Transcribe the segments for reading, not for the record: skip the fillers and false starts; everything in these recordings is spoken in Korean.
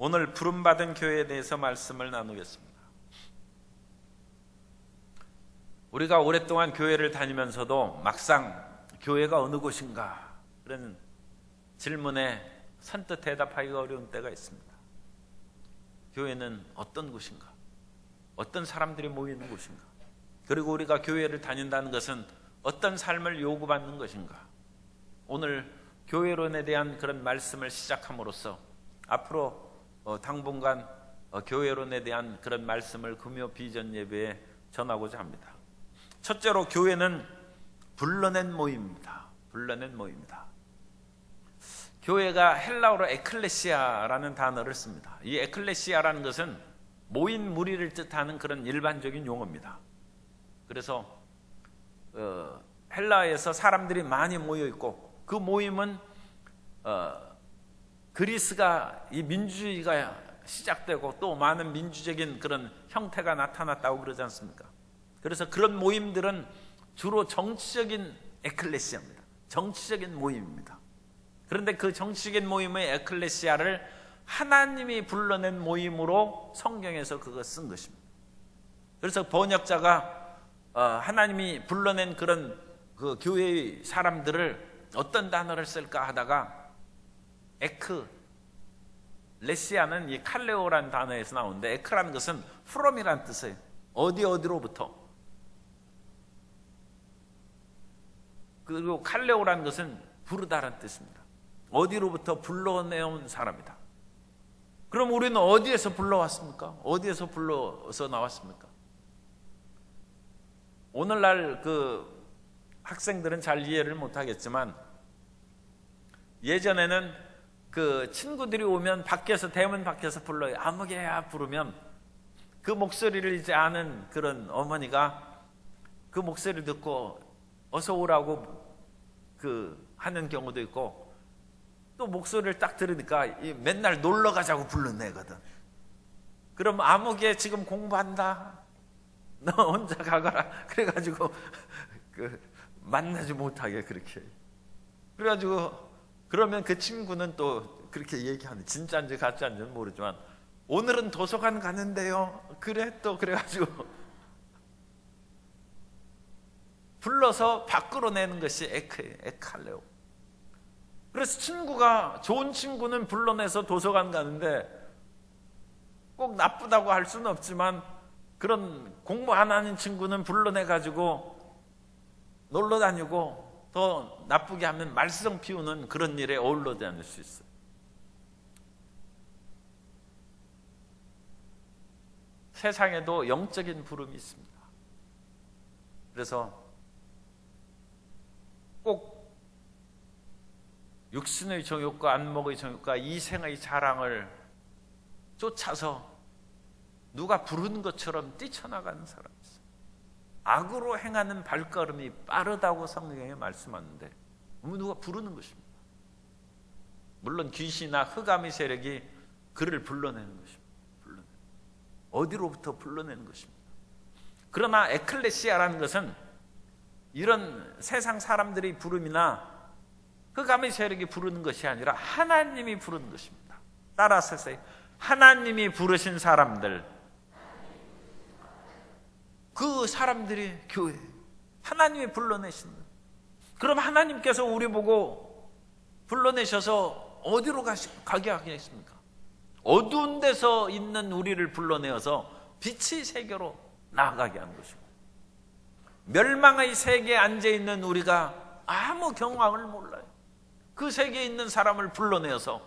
오늘 부름받은 교회에 대해서 말씀을 나누겠습니다. 우리가 오랫동안 교회를 다니면서도 막상 교회가 어느 곳인가 그런 질문에 선뜻 대답하기가 어려운 때가 있습니다. 교회는 어떤 곳인가? 어떤 사람들이 모이는 곳인가? 그리고 우리가 교회를 다닌다는 것은 어떤 삶을 요구받는 것인가? 오늘 교회론에 대한 그런 말씀을 시작함으로써 앞으로 당분간 교회론에 대한 그런 말씀을 금요 비전 예배에 전하고자 합니다. 첫째로 교회는 불러낸 모임입니다. 불러낸 모임이다. 교회가 헬라어로 에클레시아라는 단어를 씁니다. 이 에클레시아라는 것은 모인 무리를 뜻하는 그런 일반적인 용어입니다. 그래서 헬라에서 사람들이 많이 모여 있고 그 모임은 그리스가 이 민주주의가 시작되고 또 많은 민주적인 그런 형태가 나타났다고 그러지 않습니까? 그래서 그런 모임들은 주로 정치적인 에클레시아입니다. 정치적인 모임입니다. 그런데 그 정치적인 모임의 에클레시아를 하나님이 불러낸 모임으로 성경에서 그거 쓴 것입니다. 그래서 번역자가 하나님이 불러낸 그런 그 교회의 사람들을 어떤 단어를 쓸까 하다가 에클레시아는 이 칼레오라는 단어에서 나오는데 에크라는 것은 from이라는 뜻이에요. 어디로부터. 그리고 칼레오라는 것은 부르다라는 뜻입니다. 어디로부터 불러내온 사람이다. 그럼 우리는 어디에서 불러왔습니까? 어디에서 불러서 나왔습니까? 오늘날 그 학생들은 잘 이해를 못하겠지만 예전에는 그 친구들이 오면 밖에서 대문 밖에서 불러요. 아무개야 부르면 그 목소리를 이제 아는 그런 어머니가 그 목소리를 듣고 어서 오라고 그 하는 경우도 있고 또 목소리를 딱 들으니까 맨날 놀러 가자고 부르는 애거든. 그럼 아무개 지금 공부한다. 너 혼자 가거라. 그래가지고 그 만나지 못하게 그렇게. 그래가지고 그러면 그 친구는 또 그렇게 얘기하는 진짜인지 가짜인지는 모르지만 오늘은 도서관 가는데요. 그래 또 그래가지고 불러서 밖으로 내는 것이 에칼레오. 그래서 친구가 좋은 친구는 불러내서 도서관 가는데 꼭 나쁘다고 할 수는 없지만 그런 공부 안 하는 친구는 불러내가지고 놀러 다니고 더 나쁘게 하면 말썽 피우는 그런 일에 어울려 다닐 수 있어요. 세상에도 영적인 부름이 있습니다. 그래서 꼭 육신의 정욕과 안목의 정욕과 이생의 자랑을 쫓아서 누가 부르는 것처럼 뛰쳐나가는 사람이 있어요. 악으로 행하는 발걸음이 빠르다고 성경에 말씀하는데 누가 부르는 것입니다. 물론 귀신이나 흑암의 세력이 그를 불러내는 것입니다. 어디로부터 불러내는 것입니다. 그러나 에클레시아라는 것은 이런 세상 사람들의 부름이나 흑암의 세력이 부르는 것이 아니라 하나님이 부르는 것입니다. 따라서 하세요. 하나님이 부르신 사람들, 그 사람들이 교회, 하나님이 불러내신 거예요. 그럼 하나님께서 우리 보고 불러내셔서 어디로 가게 하겠습니까? 어두운 데서 있는 우리를 불러내어서 빛의 세계로 나아가게 하는 것이고, 멸망의 세계에 앉아있는 우리가 아무 경황을 몰라요. 그 세계에 있는 사람을 불러내어서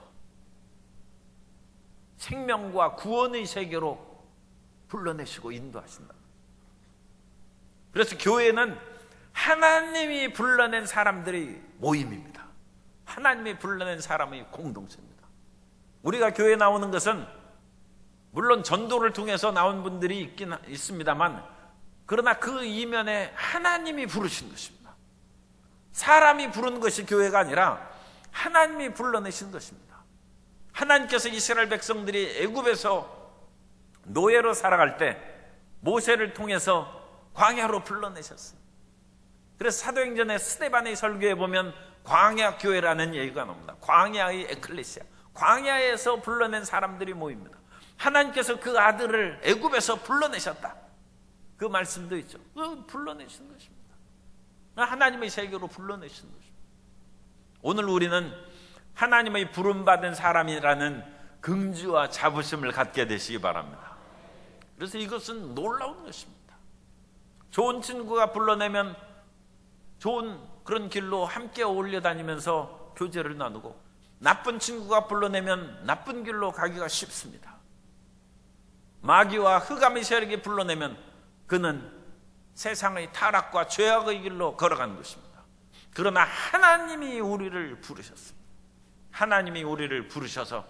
생명과 구원의 세계로 불러내시고 인도하신다. 그래서 교회는 하나님이 불러낸 사람들의 모임입니다. 하나님이 불러낸 사람의 공동체입니다. 우리가 교회에 나오는 것은 물론 전도를 통해서 나온 분들이 있긴 있습니다만, 그러나 그 이면에 하나님이 부르신 것입니다. 사람이 부른 것이 교회가 아니라 하나님이 불러내신 것입니다. 하나님께서 이스라엘 백성들이 애굽에서 노예로 살아갈 때 모세를 통해서 광야로 불러내셨어요. 그래서 사도행전의 스데반의 설교에 보면 광야 교회라는 얘기가 나옵니다. 광야의 에클레시아, 광야에서 불러낸 사람들이 모입니다. 하나님께서 그 아들을 애굽에서 불러내셨다. 그 말씀도 있죠. 불러내신 것입니다. 하나님의 세계로 불러내신 것입니다. 오늘 우리는 하나님의 부름받은 사람이라는 긍지와 자부심을 갖게 되시기 바랍니다. 그래서 이것은 놀라운 것입니다. 좋은 친구가 불러내면 좋은 그런 길로 함께 어울려 다니면서 교제를 나누고, 나쁜 친구가 불러내면 나쁜 길로 가기가 쉽습니다. 마귀와 흑암의 세력이 불러내면 그는 세상의 타락과 죄악의 길로 걸어가는 것입니다. 그러나 하나님이 우리를 부르셨습니다. 하나님이 우리를 부르셔서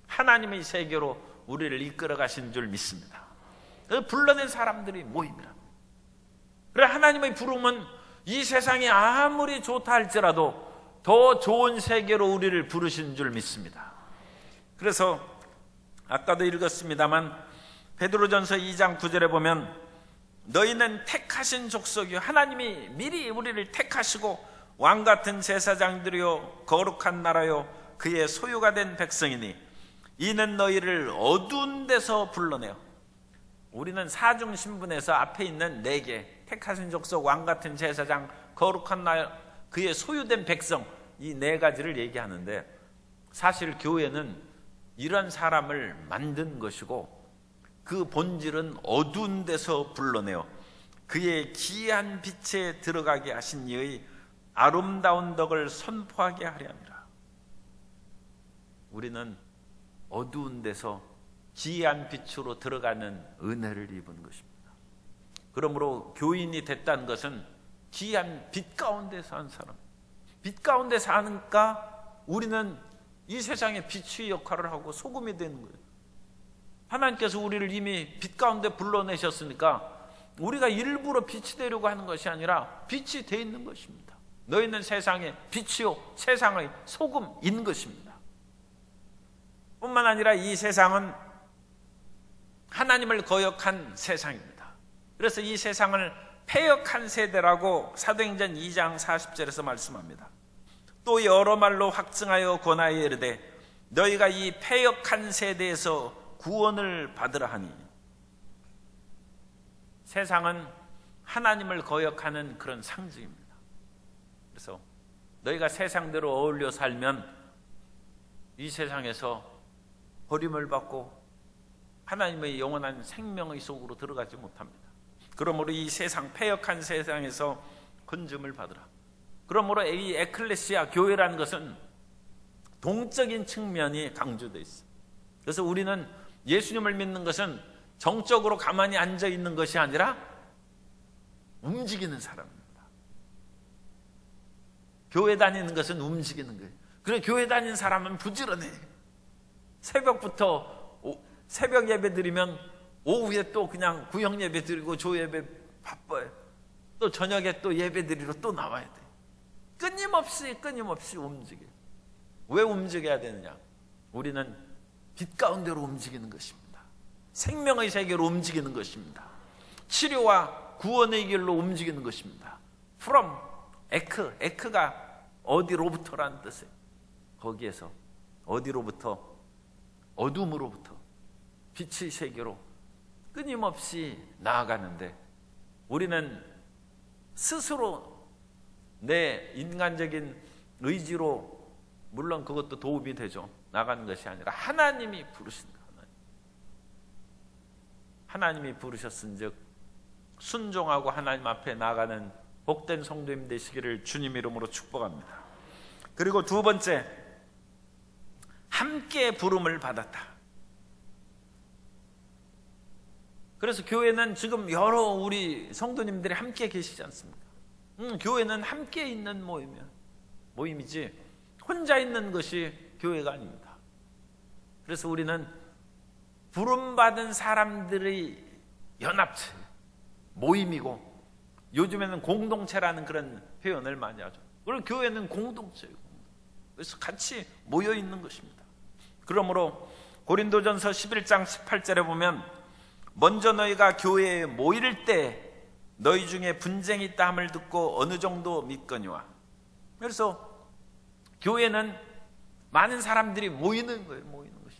하나님의 세계로 우리를 이끌어 가신 줄 믿습니다. 불러낸 사람들이 모입니다. 그래, 하나님의 부름은 이 세상이 아무리 좋다 할지라도 더 좋은 세계로 우리를 부르신 줄 믿습니다. 그래서 아까도 읽었습니다만 베드로전서 2장 9절에 보면 너희는 택하신 족속이요, 하나님이 미리 우리를 택하시고 왕같은 제사장들이요 거룩한 나라요 그의 소유가 된 백성이니 이는 너희를 어두운 데서 불러내어. 우리는 사중 신분에서 앞에 있는 4개, 택하신 족속, 왕같은 제사장, 거룩한 나라, 그의 소유된 백성, 이 4가지를 얘기하는데, 사실 교회는 이런 사람을 만든 것이고 그 본질은 어두운 데서 불러내어 그의 기이한 빛에 들어가게 하신 이의 아름다운 덕을 선포하게 하려 함이라. 우리는 어두운 데서 기이한 빛으로 들어가는 은혜를 입은 것입니다. 그러므로 교인이 됐다는 것은 기이한 빛 가운데 사는 사람, 빛 가운데 사니까 우리는 이 세상에 빛의 역할을 하고 소금이 되는 거예요. 하나님께서 우리를 이미 빛 가운데 불러내셨으니까 우리가 일부러 빛이 되려고 하는 것이 아니라 빛이 돼 있는 것입니다. 너희는 세상의 빛이요 세상의 소금인 것입니다. 뿐만 아니라 이 세상은 하나님을 거역한 세상입니다. 그래서 이 세상을 패역한 세대라고 사도행전 2장 40절에서 말씀합니다. 또 여러 말로 확증하여 권하여 이르되 너희가 이 패역한 세대에서 구원을 받으라 하니. 세상은 하나님을 거역하는 그런 상징입니다. 그래서 너희가 세상대로 어울려 살면 이 세상에서 버림을 받고 하나님의 영원한 생명의 속으로 들어가지 못합니다. 그러므로 이 세상, 패역한 세상에서 건짐을 받으라. 그러므로 이 에클레시아, 교회라는 것은 동적인 측면이 강조되어 있어요. 그래서 우리는 예수님을 믿는 것은 정적으로 가만히 앉아 있는 것이 아니라 움직이는 사람입니다. 교회 다니는 것은 움직이는 거예요. 그래, 교회 다니는 사람은 부지런해. 새벽부터 새벽 예배 드리면 오후에 또 그냥 구역 예배 드리고 조 예배 바빠요. 또 저녁에 또 예배 드리러 또 나와야 돼. 끊임없이 움직여요. 왜 움직여야 되느냐? 우리는 빛 가운데로 움직이는 것입니다. 생명의 세계로 움직이는 것입니다. 치료와 구원의 길로 움직이는 것입니다. From, 에크가 어디로부터라는 뜻이에요. 거기에서 어디로부터? 어둠으로부터 빛의 세계로 끊임없이 나아가는데, 우리는 스스로 내 인간적인 의지로, 물론 그것도 도움이 되죠, 나가는 것이 아니라 하나님이 부르신 거예요. 하나님이 부르셨은즉 순종하고 하나님 앞에 나가는 복된 성도님 되시기를 주님 이름으로 축복합니다. 그리고 두 번째, 함께 부름을 받았다. 그래서 교회는 지금 여러 우리 성도님들이 함께 계시지 않습니까? 교회는 함께 있는 모임이지 혼자 있는 것이 교회가 아닙니다. 그래서 우리는 부름받은 사람들의 연합체, 모임이고, 요즘에는 공동체라는 그런 표현을 많이 하죠. 그리고 교회는 공동체예요. 그래서 같이 모여 있는 것입니다. 그러므로 고린도전서 11장 18절에 보면 먼저 너희가 교회에 모일 때 너희 중에 분쟁이 있다 함을 듣고 어느 정도 믿거니와. 그래서 교회는 많은 사람들이 모이는 거예요. 모이는 것이.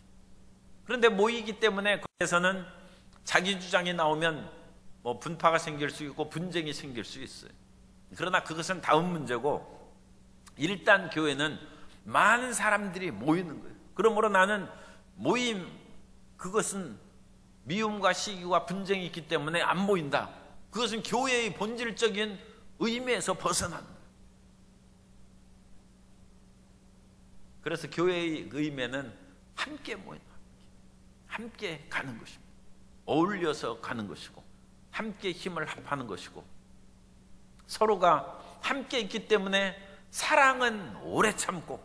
그런데 모이기 때문에 거기에서는 자기 주장이 나오면 뭐 분파가 생길 수 있고 분쟁이 생길 수 있어요. 그러나 그것은 다음 문제고, 일단 교회는 많은 사람들이 모이는 거예요. 그러므로 나는 모임, 그것은 미움과 시기와 분쟁이 있기 때문에 안 모인다. 그것은 교회의 본질적인 의미에서 벗어난 거예요. 그래서 교회의 의미는 함께 모이는 거예요. 함께 가는 것입니다. 어울려서 가는 것이고, 함께 힘을 합하는 것이고, 서로가 함께 있기 때문에 사랑은 오래 참고,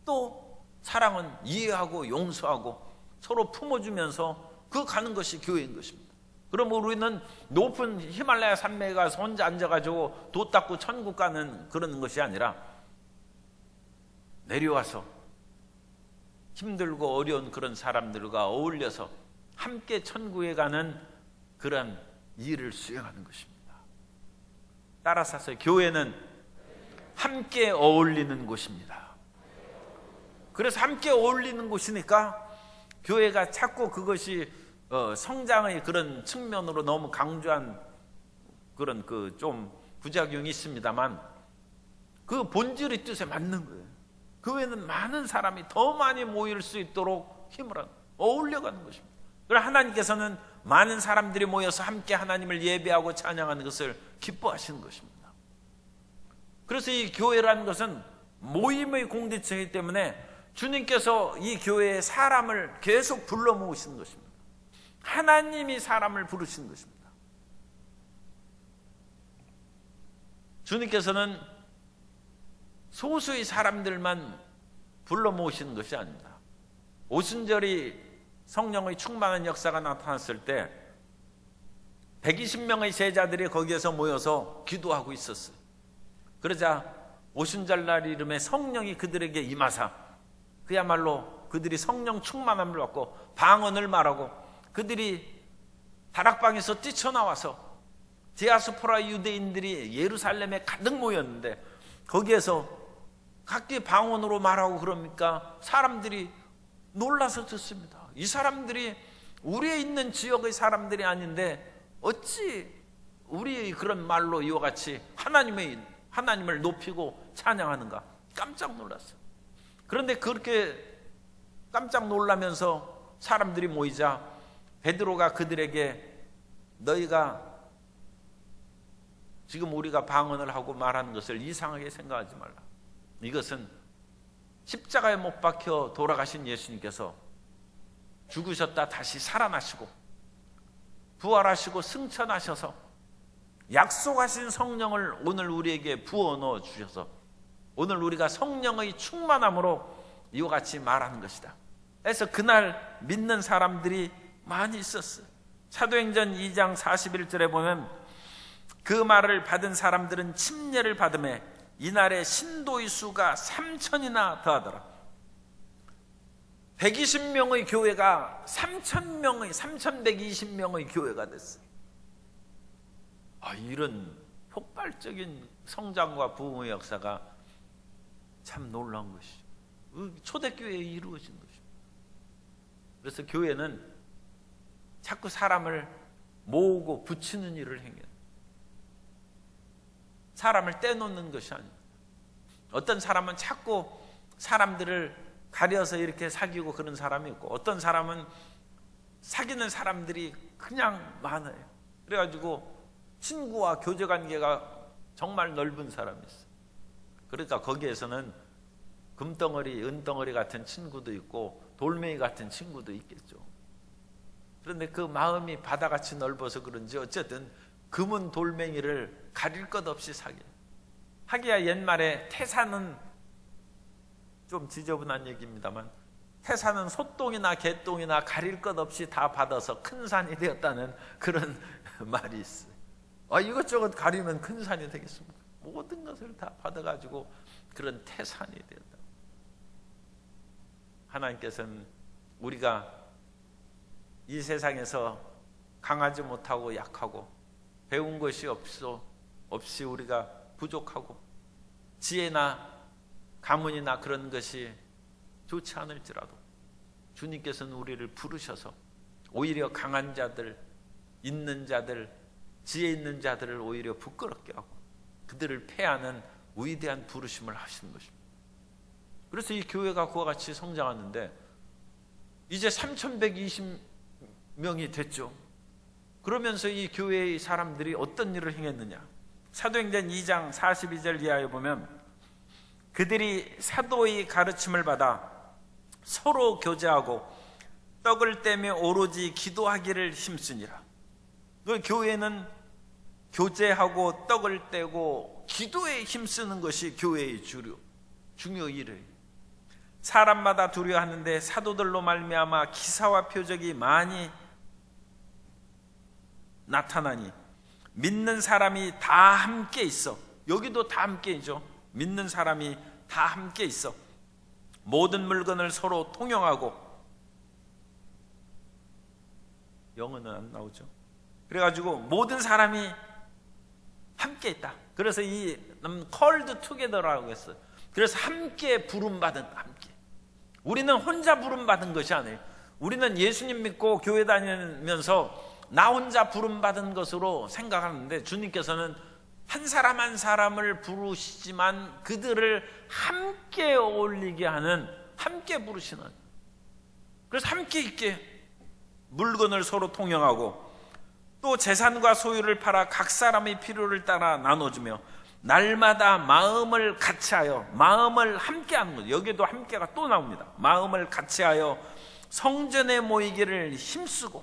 또 사랑은 이해하고 용서하고 서로 품어주면서 그 가는 것이 교회인 것입니다. 그럼 우리는 높은 히말라야 산맥에 가서 혼자 앉아가지고 도 닦고 천국 가는 그런 것이 아니라, 내려와서 힘들고 어려운 그런 사람들과 어울려서 함께 천국에 가는 그런 일을 수행하는 것입니다. 따라서 교회는 함께 어울리는 곳입니다. 그래서 함께 어울리는 곳이니까 교회가 자꾸 그것이 성장의 그런 측면으로 너무 강조한 그런 그 좀 부작용이 있습니다만, 그 본질의 뜻에 맞는 거예요. 교회는 많은 사람이 더 많이 모일 수 있도록 힘을 하는, 어울려가는 것입니다. 그래서 하나님께서는 많은 사람들이 모여서 함께 하나님을 예배하고 찬양하는 것을 기뻐하시는 것입니다. 그래서 이 교회라는 것은 모임의 공동체이기 때문에 주님께서 이 교회에 사람을 계속 불러 모으시는 것입니다. 하나님이 사람을 부르시는 것입니다. 주님께서는 소수의 사람들만 불러 모으시는 것이 아닙니다. 오순절이 성령의 충만한 역사가 나타났을 때 120명의 제자들이 거기에서 모여서 기도하고 있었어요. 그러자 오순절날 이름에 성령이 그들에게 임하사, 그야말로 그들이 성령 충만함을 받고 방언을 말하고, 그들이 다락방에서 뛰쳐나와서 디아스포라 유대인들이 예루살렘에 가득 모였는데, 거기에서 각기 방언으로 말하고 그러니까 사람들이 놀라서 듣습니다. 이 사람들이 우리의 있는 지역의 사람들이 아닌데 어찌 우리의 그런 말로 이와 같이 하나님을 높이고 찬양하는가? 깜짝 놀랐어요. 그런데 그렇게 깜짝 놀라면서 사람들이 모이자 베드로가 그들에게, 너희가 지금 우리가 방언을 하고 말하는 것을 이상하게 생각하지 말라. 이것은 십자가에 못 박혀 돌아가신 예수님께서 죽으셨다 다시 살아나시고 부활하시고 승천하셔서 약속하신 성령을 오늘 우리에게 부어 넣어 주셔서 오늘 우리가 성령의 충만함으로 이와 같이 말하는 것이다. 그래서 그날 믿는 사람들이 많이 있었어요. 사도행전 2장 41절에 보면 그 말을 받은 사람들은 침례를 받음에 이날의 신도의 수가 3,000이나 더하더라. 120명의 교회가 3,120명의 교회가 됐어요. 이런 폭발적인 성장과 부흥의 역사가 참 놀라운 것이죠. 초대교회에 이루어진 것입니다. 그래서 교회는 자꾸 사람을 모으고 붙이는 일을 행해요. 사람을 떼놓는 것이 아닙니다. 어떤 사람은 자꾸 사람들을 가려서 이렇게 사귀고 그런 사람이 있고, 어떤 사람은 사귀는 사람들이 그냥 많아요. 그래가지고 친구와 교제관계가 정말 넓은 사람이 있어요. 그러니까 거기에서는 금덩어리, 은덩어리 같은 친구도 있고 돌멩이 같은 친구도 있겠죠. 그런데 그 마음이 바다같이 넓어서 그런지 어쨌든 금은 돌멩이를 가릴 것 없이 사귀어요. 하기야 옛말에 태산은 좀 지저분한 얘기입니다만, 태산은 소똥이나 개똥이나 가릴 것 없이 다 받아서 큰 산이 되었다는 그런 말이 있어요. 이것저것 가리면 큰 산이 되겠습니까? 모든 것을 다 받아가지고 그런 태산이 되었다. 하나님께서는 우리가 이 세상에서 강하지 못하고 약하고 배운 것이 없이 우리가 부족하고 지혜나 가문이나 그런 것이 좋지 않을지라도 주님께서는 우리를 부르셔서 오히려 강한 자들, 있는 자들, 지혜 있는 자들을 오히려 부끄럽게 하고 그들을 패하는 위대한 부르심을 하시는 것입니다. 그래서 이 교회가 그와 같이 성장하는데 이제 3,120명이 됐죠. 그러면서 이 교회의 사람들이 어떤 일을 행했느냐. 사도행전 2장 42절 이하에 보면 그들이 사도의 가르침을 받아 서로 교제하고 떡을 떼며 오로지 기도하기를 힘쓰니라. 그 교회는 교제하고 떡을 떼고 기도에 힘쓰는 것이 교회의 중요 일이에요. 사람마다 두려워하는데 사도들로 말미암아 기사와 표적이 많이 나타나니 믿는 사람이 다 함께 있어. 여기도 다 함께이죠. 믿는 사람이 다 함께 있어. 모든 물건을 서로 통용하고, 영어는 안 나오죠. 그래가지고 모든 사람이 함께 있다. 그래서 이 called together라고 했어요. 그래서 함께 부름받은, 함께. 우리는 혼자 부름받은 것이 아니에요. 우리는 예수님 믿고 교회 다니면서 나 혼자 부름받은 것으로 생각하는데 주님께서는 한 사람 한 사람을 부르시지만 그들을 함께 어울리게 하는, 함께 부르시는, 그래서 함께 있게 물건을 서로 통용하고 또 재산과 소유를 팔아 각 사람의 필요를 따라 나눠주며 날마다 마음을 같이하여, 마음을 함께하는 거죠. 여기도 함께가 또 나옵니다. 마음을 같이하여 성전에 모이기를 힘쓰고,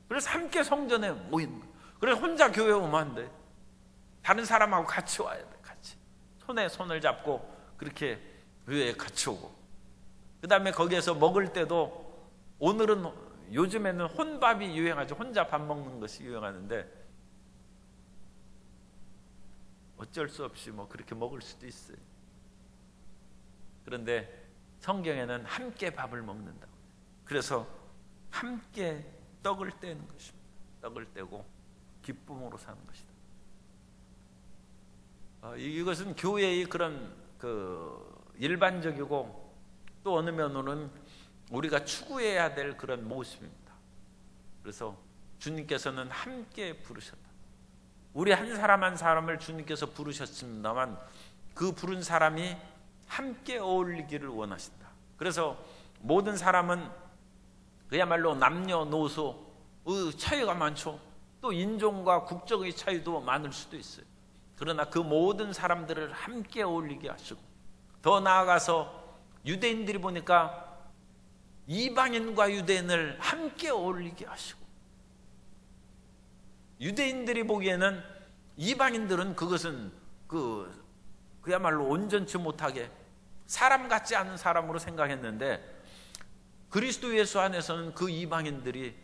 그래서 함께 성전에 모이는 거예요. 그래서 혼자 교회 오면 안 돼. 다른 사람하고 같이 와야 돼. 같이 손에 손을 잡고 그렇게 교회에 같이 오고, 그 다음에 거기에서 먹을 때도, 오늘은 요즘에는 혼밥이 유행하죠. 혼자 밥 먹는 것이 유행하는데 어쩔 수 없이 뭐 그렇게 먹을 수도 있어요. 그런데 성경에는 함께 밥을 먹는다고. 그래서 함께 떡을 떼는 것입니다. 떡을 떼고 기쁨으로 사는 것이다. 이것은 교회의 그런 일반적이고 또 어느 면으로는 우리가 추구해야 될 그런 모습입니다. 그래서 주님께서는 함께 부르셨다. 우리 한 사람 한 사람을 주님께서 부르셨습니다만 그 부른 사람이 함께 어울리기를 원하신다. 그래서 모든 사람은 그야말로 남녀노소 차이가 많죠. 또 인종과 국적의 차이도 많을 수도 있어요. 그러나 그 모든 사람들을 함께 어울리게 하시고, 더 나아가서 유대인들이 보니까 이방인과 유대인을 함께 어울리게 하시고, 유대인들이 보기에는 이방인들은 그것은 그야말로 온전치 못하게 사람 같지 않은 사람으로 생각했는데 그리스도 예수 안에서는 그 이방인들이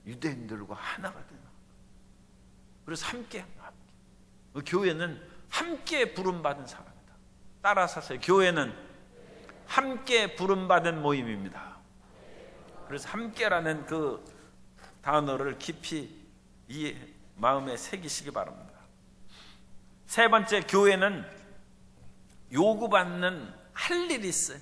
유대인들과 하나가 되는, 그래서 함께. 교회는 함께 부름받은 사람이다. 따라서 하세요. 교회는 함께 부름받은 모임입니다. 그래서 함께라는 그 단어를 깊이 이 마음에 새기시기 바랍니다. 세 번째, 교회는 요구받는 할 일이 있어요.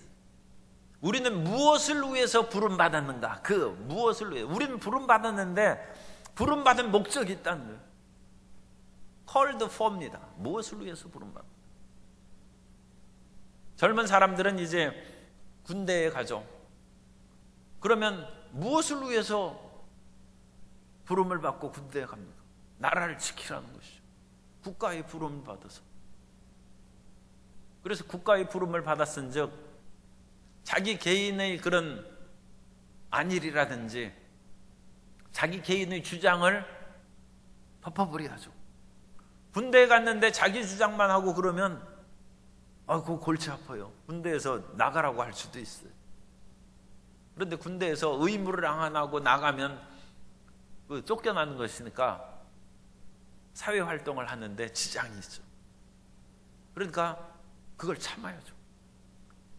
우리는 무엇을 위해서 부름받았는가? 그 무엇을 위해? 우리는 부름받았는데 부름받은 목적이 있다는 거예요. called for입니다. 무엇을 위해서 부름받는? 젊은 사람들은 이제 군대에 가죠. 그러면 무엇을 위해서 부름을 받고 군대에 갑니까? 나라를 지키라는 것이죠. 국가의 부름을 받아서. 그래서 국가의 부름을 받았은즉 자기 개인의 그런 안일이라든지 자기 개인의 주장을 덮어버려야죠. 군대에 갔는데 자기 주장만 하고 그러면 그거 골치 아파요. 군대에서 나가라고 할 수도 있어요. 그런데 군대에서 의무를 안 하고 나가면 쫓겨나는 것이니까 사회활동을 하는데 지장이 있죠. 그러니까 그걸 참아야죠.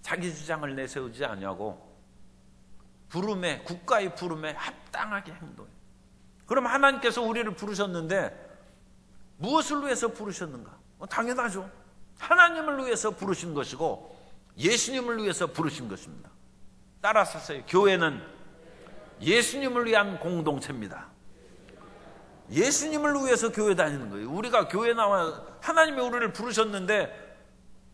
자기 주장을 내세우지 않냐고 부름에, 국가의 부름에 합당하게 행동해. 그럼 하나님께서 우리를 부르셨는데 무엇을 위해서 부르셨는가? 당연하죠. 하나님을 위해서 부르신 것이고 예수님을 위해서 부르신 것입니다. 따라서 하세요. 교회는 예수님을 위한 공동체입니다. 예수님을 위해서 교회 다니는 거예요. 우리가 교회 나와 하나님이 우리를 부르셨는데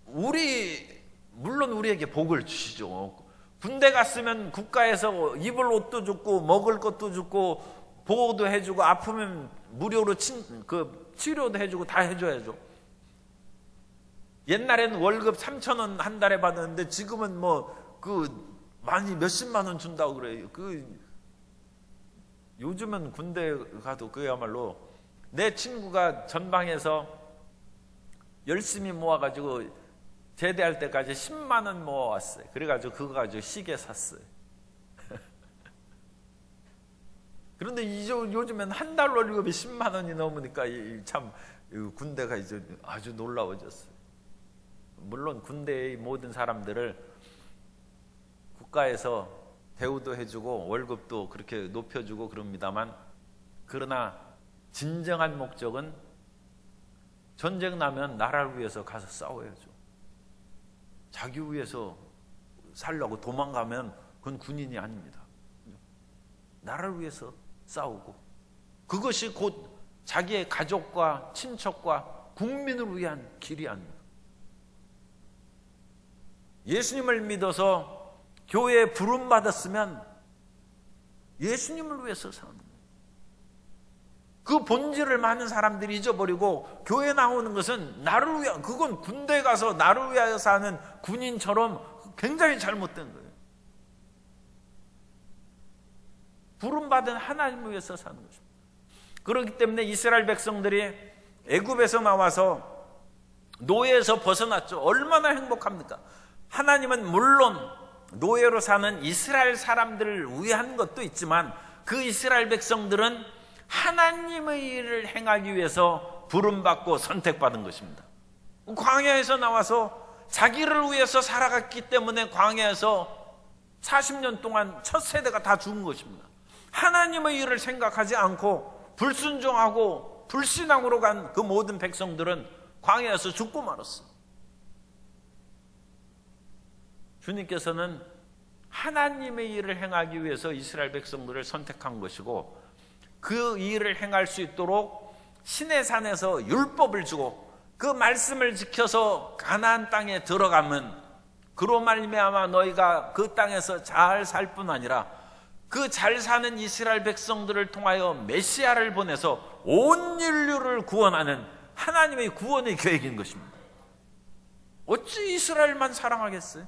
물론 우리에게 복을 주시죠. 군대 갔으면 국가에서 입을 옷도 주고 먹을 것도 주고 보호도 해주고 아프면 무료로 치료도 해주고 다 해줘야죠. 옛날에는 월급 3,000원 한 달에 받았는데 지금은 많이 몇십만 원 준다고 그래요. 요즘은 군대 가도 그야말로 내 친구가 전방에서 열심히 모아가지고 제대할 때까지 10만 원 모아왔어요. 그래가지고 그거 가지고 시계 샀어요. 그런데 요즘엔 한 달 월급이 10만 원이 넘으니까 참 군대가 이제 아주 놀라워졌어요. 물론 군대의 모든 사람들을 국가에서 대우도 해주고 월급도 그렇게 높여주고 그럽니다만, 그러나 진정한 목적은 전쟁 나면 나라를 위해서 가서 싸워야죠. 자기 위해서 살려고 도망가면 그건 군인이 아닙니다. 나라를 위해서 싸우고, 그것이 곧 자기의 가족과 친척과 국민을 위한 길이 아닙니다. 예수님을 믿어서 교회에 부름받았으면 예수님을 위해서 사는 거예요. 그 본질을 많은 사람들이 잊어버리고 교회 나오는 것은 나를 위한, 그건 군대 가서 나를 위하여 사는 군인처럼 굉장히 잘못된 거예요. 부름받은 하나님을 위해서 사는 것입니다. 그렇기 때문에 이스라엘 백성들이 애굽에서 나와서 노예에서 벗어났죠. 얼마나 행복합니까? 하나님은 물론 노예로 사는 이스라엘 사람들을 위한 것도 있지만 그 이스라엘 백성들은 하나님의 일을 행하기 위해서 부름받고 선택받은 것입니다. 광야에서 나와서 자기를 위해서 살아갔기 때문에 광야에서 40년 동안 첫 세대가 다 죽은 것입니다. 하나님의 일을 생각하지 않고 불순종하고 불신앙으로 간 그 모든 백성들은 광야에서 죽고 말았어. 주님께서는 하나님의 일을 행하기 위해서 이스라엘 백성들을 선택한 것이고, 그 일을 행할 수 있도록 시내산에서 율법을 주고 그 말씀을 지켜서 가나안 땅에 들어가면 그로 말미암아 너희가 그 땅에서 잘 살 뿐 아니라 그 잘 사는 이스라엘 백성들을 통하여 메시아를 보내서 온 인류를 구원하는 하나님의 구원의 계획인 것입니다. 어찌 이스라엘만 사랑하겠어요?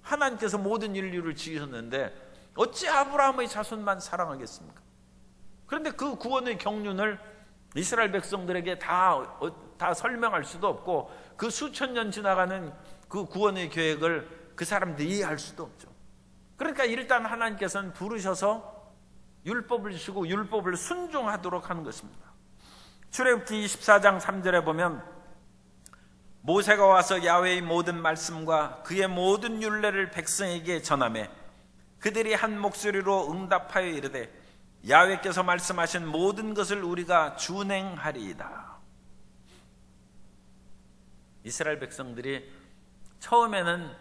하나님께서 모든 인류를 지으셨는데 어찌 아브라함의 자손만 사랑하겠습니까? 그런데 그 구원의 경륜을 이스라엘 백성들에게 다 설명할 수도 없고, 그 수천 년 지나가는 그 구원의 계획을 그 사람들이 이해할 수도 없죠. 그러니까 일단 하나님께서는 부르셔서 율법을 주시고 율법을 순종하도록 하는 것입니다. 출애굽기 24장 3절에 보면 모세가 와서 야훼의 모든 말씀과 그의 모든 율례를 백성에게 전하매 그들이 한 목소리로 응답하여 이르되 야훼께서 말씀하신 모든 것을 우리가 준행하리이다. 이스라엘 백성들이 처음에는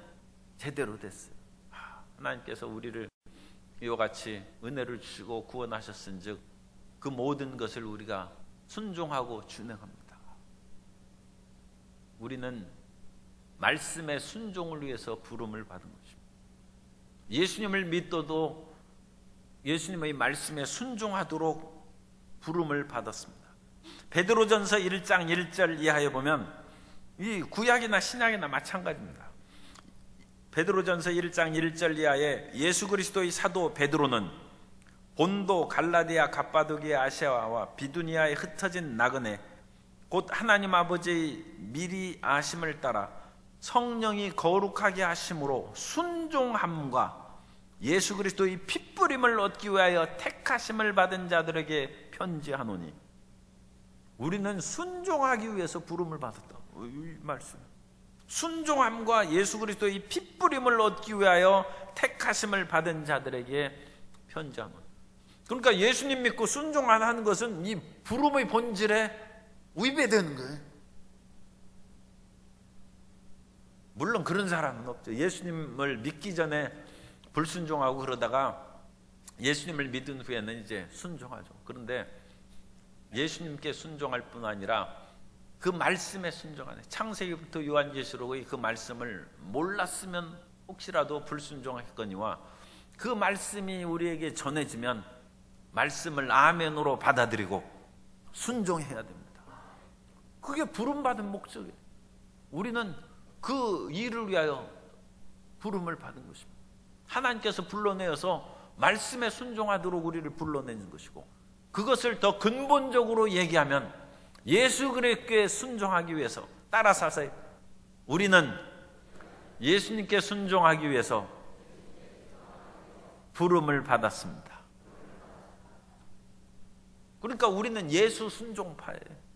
제대로 됐어요. 하나님께서 우리를 이와 같이 은혜를 주시고 구원하셨은즉 그 모든 것을 우리가 순종하고 준행합니다. 우리는 말씀의 순종을 위해서 부름을 받은 것입니다. 예수님을 믿어도 예수님의 말씀에 순종하도록 부름을 받았습니다. 베드로전서 1장 1절 이하에 보면 이 구약이나 신약이나 마찬가지입니다. 베드로전서 1장 1절 이하에 예수 그리스도의 사도 베드로는 본도, 갈라디아, 갑바도기아, 아시아와 비두니아에 흩어진 나그네 곧 하나님 아버지의 미리 아심을 따라 성령이 거룩하게 하심으로 순종함과 예수 그리스도의 핏부림을 얻기 위하여 택하심을 받은 자들에게 편지하노니, 우리는 순종하기 위해서 부름을 받았다. 이 말씀. 순종함과 예수 그리스도의 핏부림을 얻기 위하여 택하심을 받은 자들에게 편지하노니. 그러니까 예수님 믿고 순종 안 하는 것은 이 부름의 본질에 위배되는 거예요. 물론 그런 사람은 없죠. 예수님을 믿기 전에 불순종하고 그러다가 예수님을 믿은 후에는 이제 순종하죠. 그런데 예수님께 순종할 뿐 아니라 그 말씀에 순종하네. 창세기부터 요한계시록의 그 말씀을 몰랐으면 혹시라도 불순종했거니와 그 말씀이 우리에게 전해지면 말씀을 아멘으로 받아들이고 순종해야 됩니다. 그게 부름받은 목적이에요. 우리는 그 일을 위하여 부름을 받은 것입니다. 하나님께서 불러내어서 말씀에 순종하도록 우리를 불러내는 것이고, 그것을 더 근본적으로 얘기하면 예수 그리스도께 순종하기 위해서, 따라서 우리는 예수님께 순종하기 위해서 부름을 받았습니다. 그러니까 우리는 예수 순종파예요.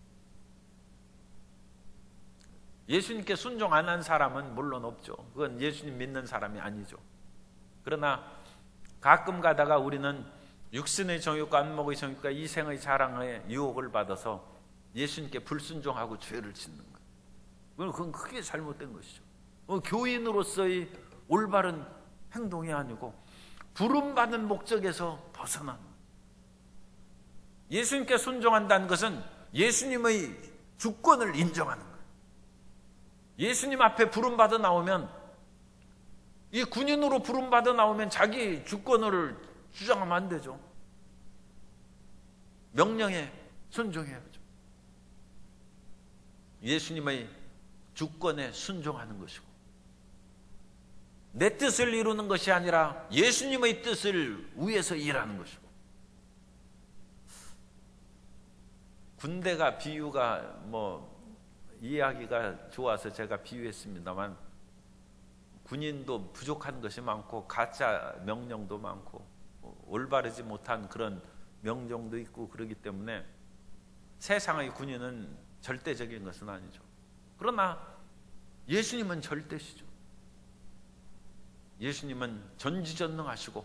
예수님께 순종 안 한 사람은 물론 없죠. 그건 예수님 믿는 사람이 아니죠. 그러나 가끔 가다가 우리는 육신의 정욕과 안목의 정욕과 이생의 자랑에 유혹을 받아서 예수님께 불순종하고 죄를 짓는 거예요. 그건 크게 잘못된 것이죠. 교인으로서의 올바른 행동이 아니고 부름받은 목적에서 벗어난 거예요. 예수님께 순종한다는 것은 예수님의 주권을 인정하는 거예요. 예수님 앞에 부름받아 나오면, 이 군인으로 부름받아 나오면 자기 주권을 주장하면 안 되죠. 명령에 순종해야죠. 예수님의 주권에 순종하는 것이고, 내 뜻을 이루는 것이 아니라 예수님의 뜻을 위해서 일하는 것이고. 군대가 비유가 이해하기가 좋아서 제가 비유했습니다만, 군인도 부족한 것이 많고 가짜 명령도 많고 올바르지 못한 그런 명령도 있고 그러기 때문에 세상의 군인은 절대적인 것은 아니죠. 그러나 예수님은 절대시죠. 예수님은 전지전능하시고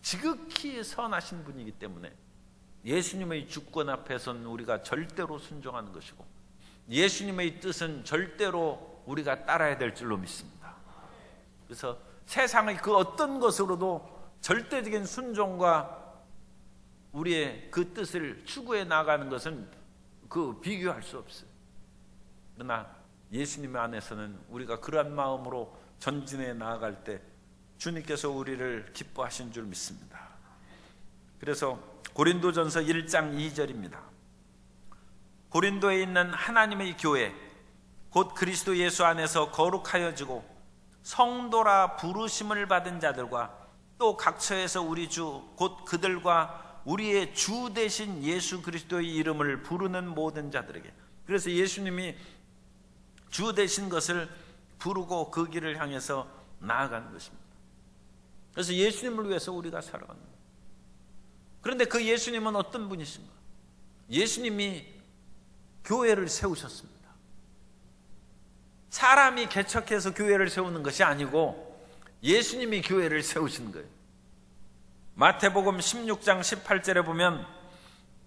지극히 선하신 분이기 때문에 예수님의 주권 앞에서는 우리가 절대로 순종하는 것이고, 예수님의 뜻은 절대로 우리가 따라야 될 줄로 믿습니다. 그래서 세상의 그 어떤 것으로도 절대적인 순종과 우리의 그 뜻을 추구해 나가는 것은 비교할 수 없어요. 그러나 예수님 안에서는 우리가 그러한 마음으로 전진해 나아갈 때 주님께서 우리를 기뻐하신 줄 믿습니다. 그래서 고린도전서 1장 2절입니다. 고린도에 있는 하나님의 교회, 곧 그리스도 예수 안에서 거룩하여지고 성도라 부르심을 받은 자들과 또 각처에서 우리 주 곧 그들과 우리의 주 되신 예수 그리스도의 이름을 부르는 모든 자들에게, 그래서 예수님이 주 되신 것을 부르고 그 길을 향해서 나아가는 것입니다. 그래서 예수님을 위해서 우리가 살아가는 거예요. 그런데 그 예수님은 어떤 분이신가? 예수님이 교회를 세우셨습니다. 사람이 개척해서 교회를 세우는 것이 아니고 예수님이 교회를 세우신 거예요. 마태복음 16장 18절에 보면,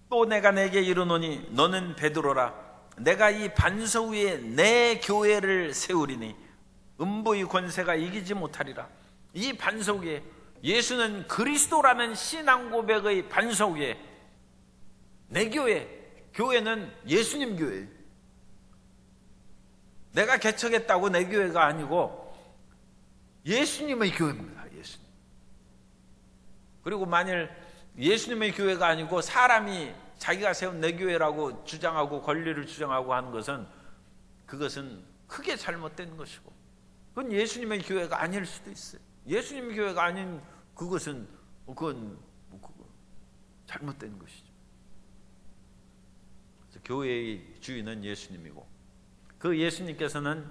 또 내가 내게 이르노니 너는 베드로라, 내가 이 반석 위에 내 교회를 세우리니 음부의 권세가 이기지 못하리라. 이 반석 위에, 예수는 그리스도라는 신앙 고백의 반석 위에 내 교회, 교회는 예수님 교회예요. 내가 개척했다고 내 교회가 아니고 예수님의 교회입니다. 예수님. 그리고 만일 예수님의 교회가 아니고 사람이 자기가 세운 내 교회라고 주장하고 권리를 주장하고 하는 것은, 그것은 크게 잘못된 것이고, 그건 예수님의 교회가 아닐 수도 있어요. 예수님의 교회가 아닌 그것은 그건 잘못된 것이죠. 그래서 교회의 주인은 예수님이고, 그 예수님께서는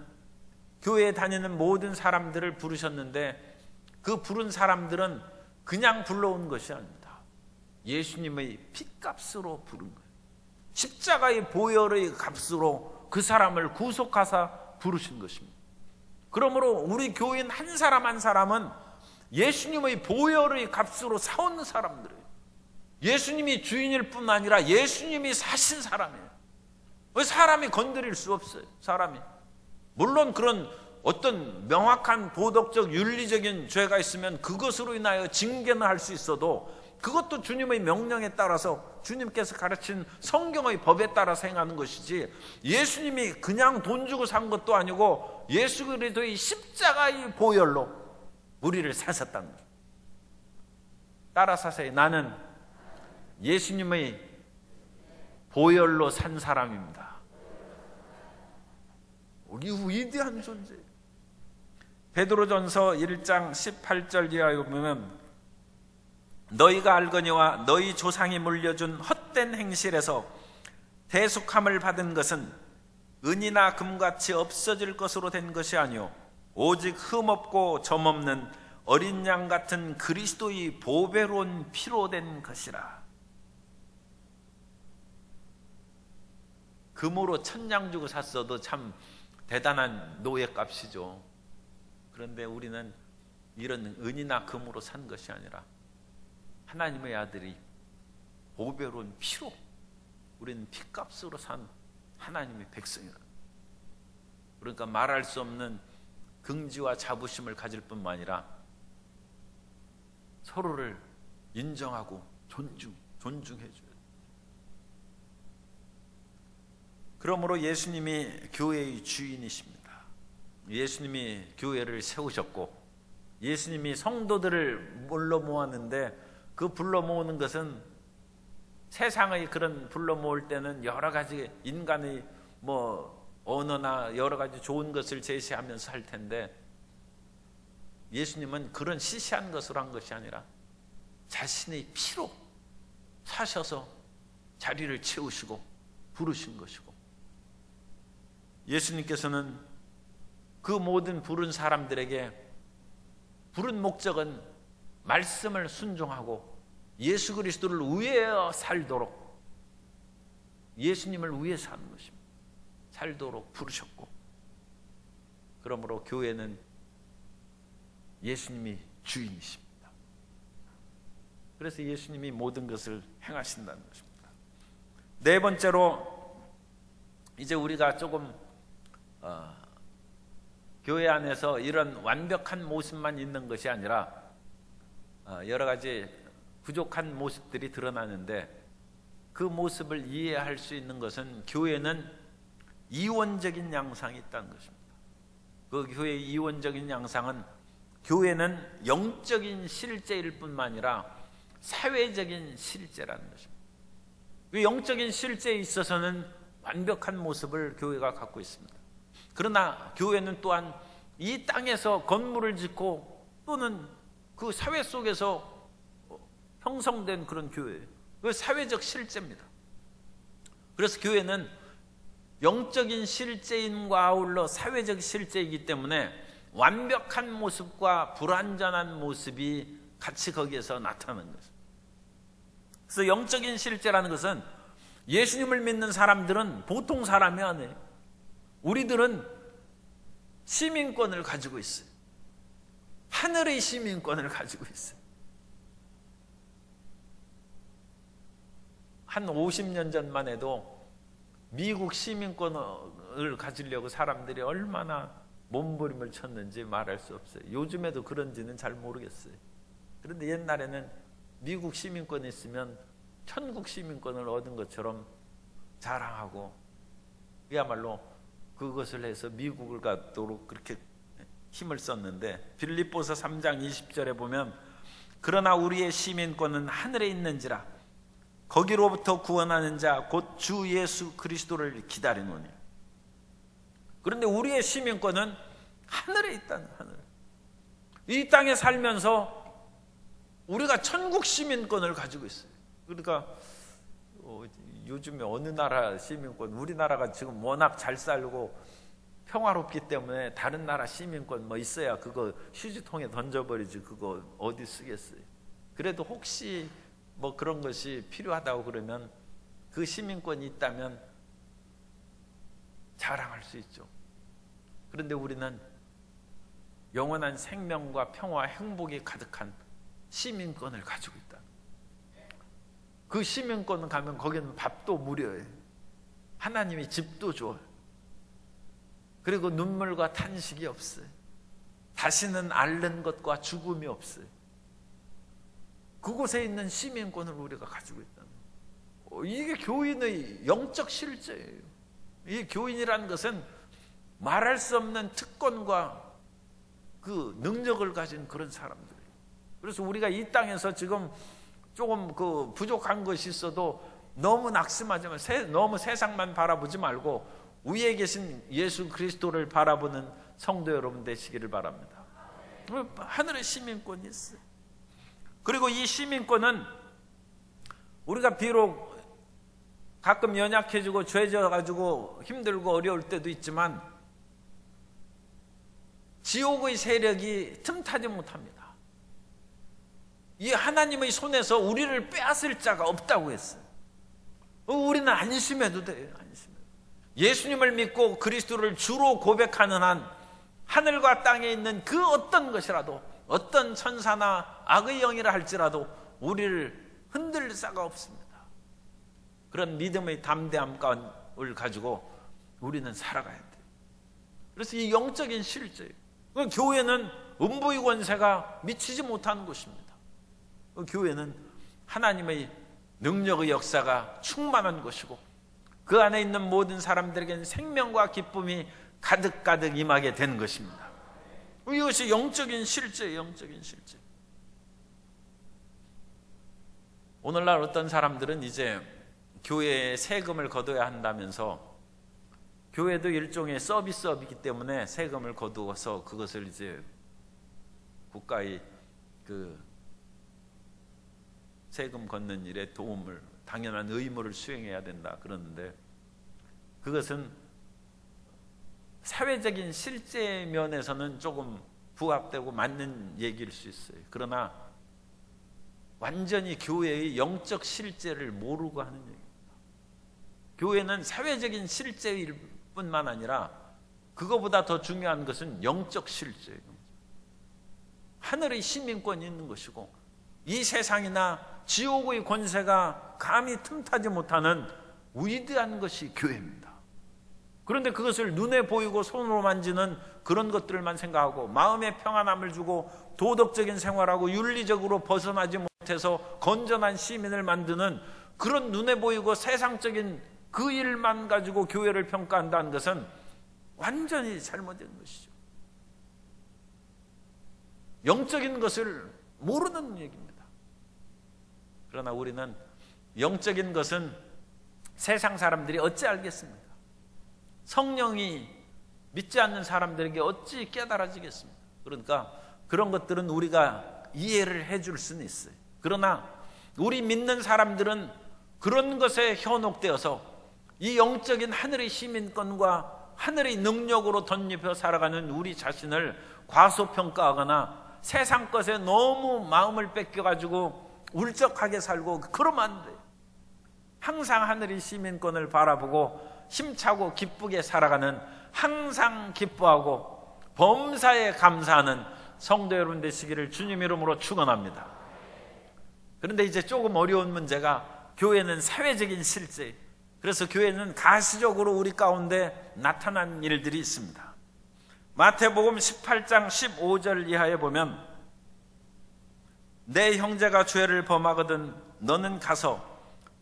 교회에 다니는 모든 사람들을 부르셨는데, 그 부른 사람들은 그냥 불러온 것이 아닙니다. 예수님의 핏값으로 부른 거예요. 십자가의 보혈의 값으로 그 사람을 구속하사 부르신 것입니다. 그러므로 우리 교인 한 사람 한 사람은 예수님의 보혈의 값으로 사온 사람들이에요. 예수님이 주인일 뿐 아니라 예수님이 사신 사람이에요. 사람이 건드릴 수 없어요. 사람이. 물론 그런 어떤 명확한 도덕적 윤리적인 죄가 있으면 그것으로 인하여 징계는 할 수 있어도 그것도 주님의 명령에 따라서 주님께서 가르친 성경의 법에 따라서 행하는 것이지, 예수님이 그냥 돈 주고 산 것도 아니고 예수 그리스도의 십자가의 보혈로 우리를 사셨다는 거예요. 따라 사세요. 나는 예수님의 보혈로 산 사람입니다. 우리 위대한 존재. 베드로전서 1장 18절 이하에 보면 너희가 알거니와 너희 조상이 물려준 헛된 행실에서 대속함을 받은 것은 은이나 금같이 없어질 것으로 된 것이 아니요 오직 흠없고 점없는 어린 양 같은 그리스도의 보배로운 피로 된 것이라. 금으로 1000냥 주고 샀어도 참 대단한 노예값이죠. 그런데 우리는 이런 은이나 금으로 산 것이 아니라 하나님의 아들이 보배로운 피로, 우리는 피값으로 산 하나님의 백성이라. 그러니까 말할 수 없는 긍지와 자부심을 가질 뿐만 아니라 서로를 인정하고 존중해줘야 돼요. 그러므로 예수님이 교회의 주인이십니다. 예수님이 교회를 세우셨고 예수님이 성도들을 불러 모았는데, 그 불러 모으는 것은 세상의 그런 불러 모을 때는 여러 가지 인간의 언어나 여러 가지 좋은 것을 제시하면서 할 텐데, 예수님은 그런 시시한 것으로 한 것이 아니라 자신의 피로 사셔서 자리를 채우시고 부르신 것이고, 예수님께서는 그 모든 부른 사람들에게 부른 목적은 말씀을 순종하고 예수 그리스도를 위하여 살도록, 예수님을 위해서 하는 것입니다. 살도록 부르셨고, 그러므로 교회는 예수님이 주인이십니다. 그래서 예수님이 모든 것을 행하신다는 것입니다. 네 번째로, 이제 우리가 조금 교회 안에서 이런 완벽한 모습만 있는 것이 아니라 여러 가지 부족한 모습들이 드러나는데, 그 모습을 이해할 수 있는 것은 교회는 이원적인 양상이 있다는 것입니다. 그 교회의 이원적인 양상은, 교회는 영적인 실제일 뿐만 아니라 사회적인 실제라는 것입니다. 그 영적인 실제에 있어서는 완벽한 모습을 교회가 갖고 있습니다. 그러나 교회는 또한 이 땅에서 건물을 짓고 또는 그 사회 속에서 형성된 그런 교회예요. 그 사회적 실제입니다. 그래서 교회는 영적인 실제임과 아울러 사회적 실제이기 때문에 완벽한 모습과 불완전한 모습이 같이 거기에서 나타나는 것입니다. 그래서 영적인 실제라는 것은, 예수님을 믿는 사람들은 보통 사람이 아니에요. 우리들은 시민권을 가지고 있어요. 하늘의 시민권을 가지고 있어요. 한 50년 전만 해도 미국 시민권을 가지려고 사람들이 얼마나 몸부림을 쳤는지 말할 수 없어요. 요즘에도 그런지는 잘 모르겠어요. 그런데 옛날에는 미국 시민권이 있으면 천국 시민권을 얻은 것처럼 자랑하고, 그야말로 그것을 해서 미국을 가도록 그렇게 힘을 썼는데, 빌립보서 3장 20절에 보면 그러나 우리의 시민권은 하늘에 있는지라 거기로부터 구원하는 자 곧 주 예수 그리스도를 기다리노니. 그런데 우리의 시민권은 하늘에 있다는, 하늘. 이 땅에 살면서 우리가 천국 시민권을 가지고 있어요. 그러니까 요즘에 어느 나라 시민권, 우리나라가 지금 워낙 잘 살고 평화롭기 때문에 다른 나라 시민권 있어야 그거 휴지통에 던져버리지, 그거 어디 쓰겠어요. 그래도 혹시 그런 것이 필요하다고 그러면 그 시민권이 있다면 자랑할 수 있죠. 그런데 우리는 영원한 생명과 평화, 행복이 가득한 시민권을 가지고 있다. 그 시민권 가면 거기는 밥도 무료예요. 하나님이 집도 줘요. 그리고 눈물과 탄식이 없어요. 다시는 앓는 것과 죽음이 없어요. 그곳에 있는 시민권을 우리가 가지고 있다는 거예요. 이게 교인의 영적 실제예요. 이 교인이라는 것은 말할 수 없는 특권과 그 능력을 가진 그런 사람들이에요. 그래서 우리가 이 땅에서 지금 조금 그 부족한 것이 있어도 너무 낙심하지 말고, 너무 세상만 바라보지 말고 위에 계신 예수 그리스도를 바라보는 성도 여러분 되시기를 바랍니다. 하늘의 시민권이 있어요. 그리고 이 시민권은 우리가 비록 가끔 연약해지고 죄져가지고 힘들고 어려울 때도 있지만 지옥의 세력이 틈타지 못합니다. 이 하나님의 손에서 우리를 빼앗을 자가 없다고 했어요. 우리는 안심해도 돼요. 안심해도. 예수님을 믿고 그리스도를 주로 고백하는 한 하늘과 땅에 있는 그 어떤 것이라도, 어떤 천사나 악의 영이라 할지라도 우리를 흔들 자가 없습니다. 그런 믿음의 담대함을 가지고 우리는 살아가야 돼요. 그래서 이 영적인 실제예요. 교회는 음부의 권세가 미치지 못하는 곳입니다. 교회는 하나님의 능력의 역사가 충만한 곳이고 그 안에 있는 모든 사람들에게는 생명과 기쁨이 가득가득 임하게 된 것입니다. 이것이 영적인 실제예요. 영적인 실제. 오늘날 어떤 사람들은 이제 교회에 세금을 거둬야 한다면서, 교회도 일종의 서비스업이기 때문에 세금을 거두어서 그것을 이제 국가의 그 세금 걷는 일에 도움을, 당연한 의무를 수행해야 된다 그러는데, 그것은 사회적인 실제 면에서는 조금 부합되고 맞는 얘기일 수 있어요. 그러나 완전히 교회의 영적 실제를 모르고 하는 얘기입니다. 교회는 사회적인 실제일 뿐만 아니라 그거보다 더 중요한 것은 영적 실제예요. 하늘의 시민권이 있는 것이고 이 세상이나 지옥의 권세가 감히 틈타지 못하는 위대한 것이 교회입니다. 그런데 그것을 눈에 보이고 손으로 만지는 그런 것들만 생각하고 마음의 평안함을 주고 도덕적인 생활하고 윤리적으로 벗어나지 못해서 건전한 시민을 만드는 그런 눈에 보이고 세상적인 그 일만 가지고 교회를 평가한다는 것은 완전히 잘못된 것이죠. 영적인 것을 모르는 얘기입니다. 그러나 우리는 영적인 것은 세상 사람들이 어찌 알겠습니까? 성령이 믿지 않는 사람들에게 어찌 깨달아지겠습니까? 그러니까 그런 것들은 우리가 이해를 해줄 수는 있어요. 그러나 우리 믿는 사람들은 그런 것에 현혹되어서 이 영적인 하늘의 시민권과 하늘의 능력으로 덧입혀 살아가는 우리 자신을 과소평가하거나 세상 것에 너무 마음을 뺏겨가지고 울적하게 살고 그러면 안 돼요. 항상 하늘의 시민권을 바라보고 힘차고 기쁘게 살아가는, 항상 기뻐하고 범사에 감사하는 성도 여러분 되시기를 주님 이름으로 축원합니다. 그런데 이제 조금 어려운 문제가, 교회는 사회적인 실제, 그래서 교회는 가시적으로 우리 가운데 나타난 일들이 있습니다. 마태복음 18장 15절 이하에 보면, 내 형제가 죄를 범하거든 너는 가서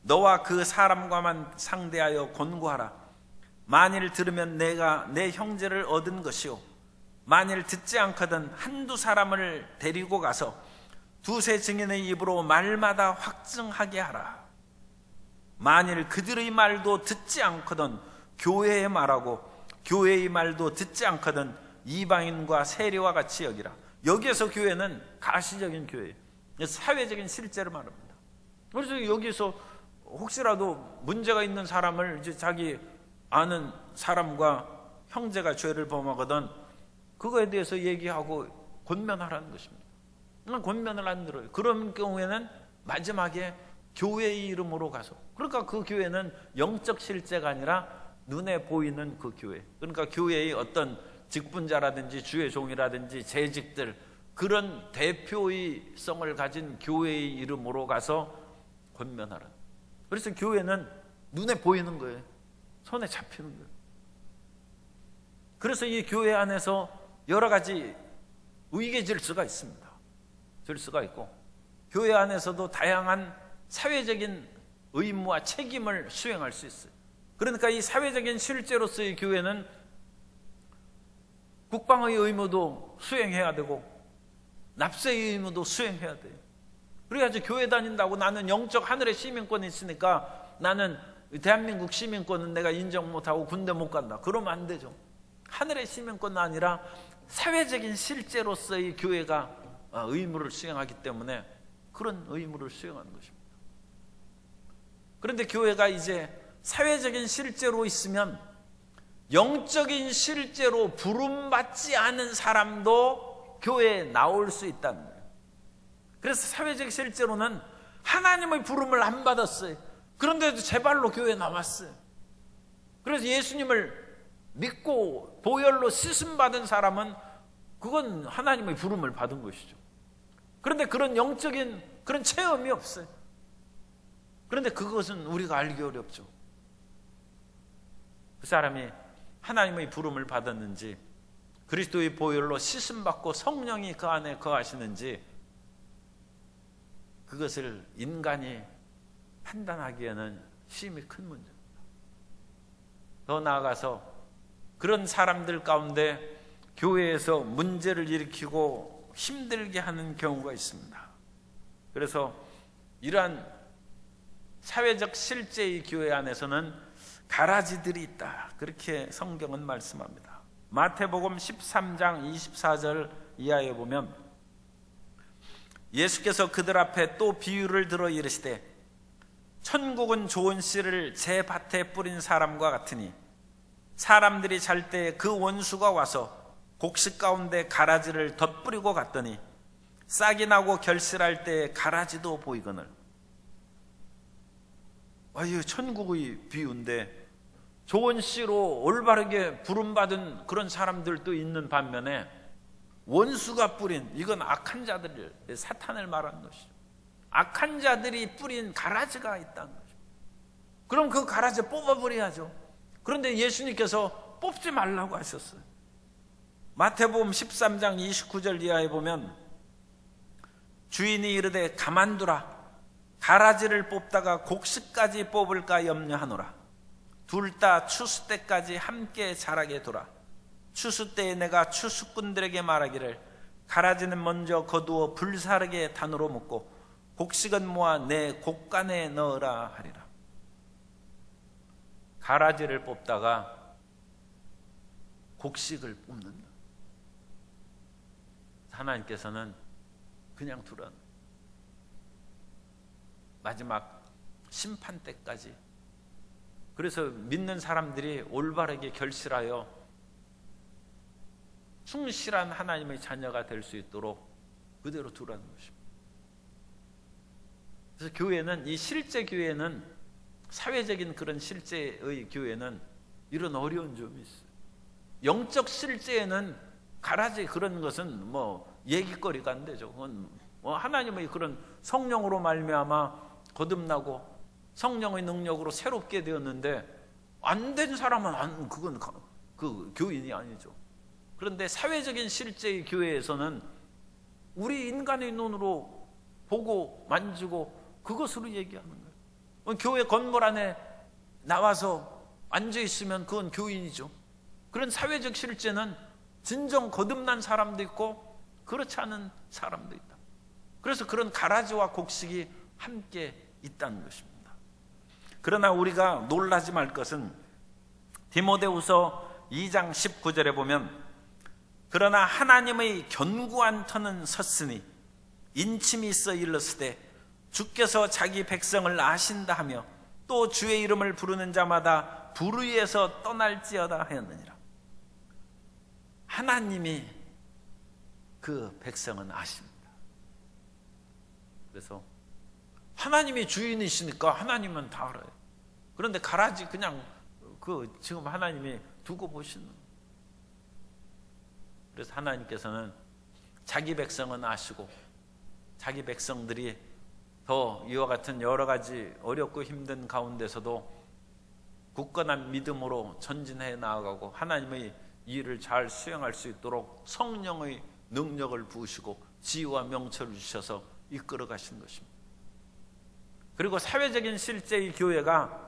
너와 그 사람과만 상대하여 권고하라. 만일 들으면 내가 내 형제를 얻은 것이요, 만일 듣지 않거든 한두 사람을 데리고 가서 두세 증인의 입으로 말마다 확증하게 하라. 만일 그들의 말도 듣지 않거든 교회의 말하고 교회의 말도 듣지 않거든 이방인과 세리와 같이 여기라. 여기에서 교회는 가시적인 교회예요. 사회적인 실제를 말합니다. 그래서 여기서 혹시라도 문제가 있는 사람을 이제 자기 아는 사람과 형제가 죄를 범하거든 그거에 대해서 얘기하고 권면하라는 것입니다. 권면을 안 들어요. 그런 경우에는 마지막에 교회의 이름으로 가서, 그러니까 그 교회는 영적 실제가 아니라 눈에 보이는 그 교회, 그러니까 교회의 어떤 직분자라든지 주의 종이라든지 재직들, 그런 대표의 성을 가진 교회의 이름으로 가서 권면하라. 그래서 교회는 눈에 보이는 거예요. 손에 잡히는 거예요. 그래서 이 교회 안에서 여러 가지 의계 질서가 있습니다. 질서가 있고 교회 안에서도 다양한 사회적인 의무와 책임을 수행할 수 있어요. 그러니까 이 사회적인 실제로서의 교회는 국방의 의무도 수행해야 되고 납세의 의무도 수행해야 돼요. 그래야지 교회 다닌다고 나는 영적 하늘의 시민권이 있으니까 나는 대한민국 시민권은 내가 인정 못하고 군대 못 간다. 그러면 안 되죠. 하늘의 시민권은 아니라 사회적인 실제로서의 교회가 의무를 수행하기 때문에 그런 의무를 수행하는 것입니다. 그런데 교회가 이제 사회적인 실제로 있으면 영적인 실제로 부름받지 않은 사람도 교회에 나올 수 있다는 거예요. 그래서 사회적 실제로는 하나님의 부름을 안 받았어요. 그런데도 제 발로 교회에 나왔어요. 그래서 예수님을 믿고 보혈로 씻음 받은 사람은 그건 하나님의 부름을 받은 것이죠. 그런데 그런 영적인 그런 체험이 없어요. 그런데 그것은 우리가 알기 어렵죠. 그 사람이 하나님의 부름을 받았는지 그리스도의 보혈로 씻음 받고 성령이 그 안에 거하시는지 그것을 인간이 판단하기에는 심히 큰 문제입니다. 더 나아가서 그런 사람들 가운데 교회에서 문제를 일으키고 힘들게 하는 경우가 있습니다. 그래서 이러한 사회적 실제의 교회 안에서는 가라지들이 있다. 그렇게 성경은 말씀합니다. 마태복음 13장 24절 이하에 보면 예수께서 그들 앞에 또 비유를 들어 이르시되 천국은 좋은 씨를 제 밭에 뿌린 사람과 같으니 사람들이 잘 때 그 원수가 와서 곡식 가운데 가라지를 덧뿌리고 갔더니 싹이 나고 결실할 때 가라지도 보이거늘. 이거 천국의 비유인데 좋은 씨로 올바르게 부름받은 그런 사람들도 있는 반면에 원수가 뿌린, 이건 악한 자들, 사탄을 말하는 것이죠. 악한 자들이 뿌린 가라지가 있다는 거죠. 그럼 그 가라지 뽑아버려야죠. 그런데 예수님께서 뽑지 말라고 하셨어요. 마태복음 13장 29절 이하에 보면 주인이 이르되 가만두라. 가라지를 뽑다가 곡식까지 뽑을까 염려하노라. 둘 다 추수 때까지 함께 자라게 두라. 추수 때에 내가 추수꾼들에게 말하기를 가라지는 먼저 거두어 불사르게 단으로 묶고 곡식은 모아 내 곡간에 넣으라 하리라. 가라지를 뽑다가 곡식을 뽑는다. 하나님께서는 그냥 두라. 마지막 심판 때까지. 그래서 믿는 사람들이 올바르게 결실하여 충실한 하나님의 자녀가 될 수 있도록 그대로 두라는 것입니다. 그래서 교회는, 이 실제 교회는, 사회적인 그런 실제의 교회는 이런 어려운 점이 있어요. 영적 실제에는 가라지 그런 것은 얘기거리가 안 되죠. 그건 하나님의 그런 성령으로 말미암아 거듭나고 성령의 능력으로 새롭게 되었는데 안 된 사람은 그건 그 교인이 아니죠. 그런데 사회적인 실제의 교회에서는 우리 인간의 눈으로 보고 만지고 그것으로 얘기하는 거예요. 교회 건물 안에 나와서 앉아 있으면 그건 교인이죠. 그런 사회적 실제는 진정 거듭난 사람도 있고 그렇지 않은 사람도 있다. 그래서 그런 가라지와 곡식이 함께 있다는 것입니다. 그러나 우리가 놀라지 말 것은 디모데후서 2장 19절에 보면 그러나 하나님의 견고한 터는 섰으니 인침이 있어 일렀으되 주께서 자기 백성을 아신다 하며 또 주의 이름을 부르는 자마다 불의에서 떠날지어다 하였느니라. 하나님이 그 백성은 아십니다. 그래서 하나님이 주인이시니까 하나님은 다 알아요. 그런데 가라지 그냥 지금 하나님이 두고 보시는. 그래서 하나님께서는 자기 백성은 아시고 자기 백성들이 더 이와 같은 여러 가지 어렵고 힘든 가운데서도 굳건한 믿음으로 전진해 나아가고 하나님의 이 일을 잘 수행할 수 있도록 성령의 능력을 부으시고 지혜와 명철을 주셔서 이끌어 가신 것입니다. 그리고 사회적인 실제의 교회가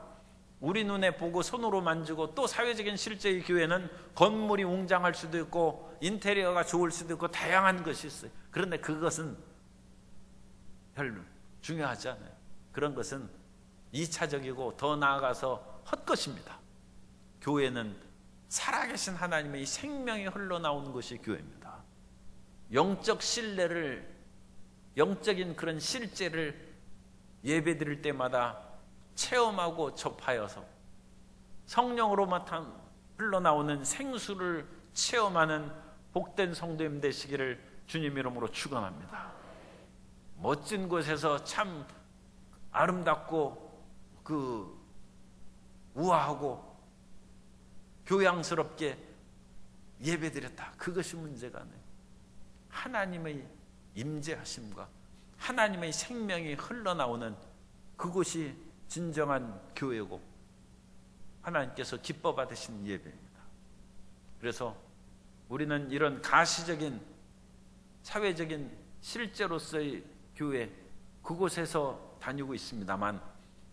우리 눈에 보고 손으로 만지고, 또 사회적인 실제의 교회는 건물이 웅장할 수도 있고 인테리어가 좋을 수도 있고 다양한 것이 있어요. 그런데 그것은 별로 중요하지 않아요. 그런 것은 2차적이고 더 나아가서 헛것입니다. 교회는 살아계신 하나님의 생명이 흘러나오는 것이 교회입니다. 영적 신뢰를, 영적인 그런 실제를 예배드릴 때마다 체험하고 접하여서 성령으로만 흘러나오는 생수를 체험하는 복된 성도님 되시기를 주님 이름으로 축원합니다. 멋진 곳에서 참 아름답고 우아하고 교양스럽게 예배드렸다, 그것이 문제가 아니에요. 하나님의 임재하심과 하나님의 생명이 흘러나오는 그곳이 진정한 교회고 하나님께서 기뻐 받으신 예배입니다. 그래서 우리는 이런 가시적인 사회적인 실제로서의 교회, 그곳에서 다니고 있습니다만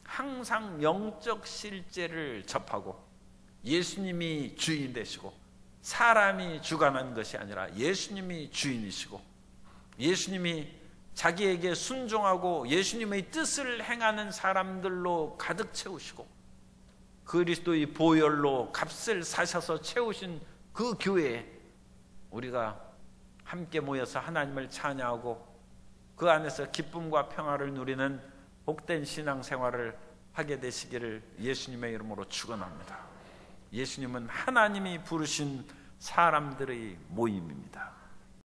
항상 영적 실제를 접하고 예수님이 주인 되시고 사람이 주관한 것이 아니라 예수님이 주인이시고 예수님이 자기에게 순종하고 예수님의 뜻을 행하는 사람들로 가득 채우시고 그리스도의 보혈로 값을 사셔서 채우신 그 교회에 우리가 함께 모여서 하나님을 찬양하고 그 안에서 기쁨과 평화를 누리는 복된 신앙생활을 하게 되시기를 예수님의 이름으로 축원합니다. 예수님은 하나님이 부르신 사람들의 모임입니다.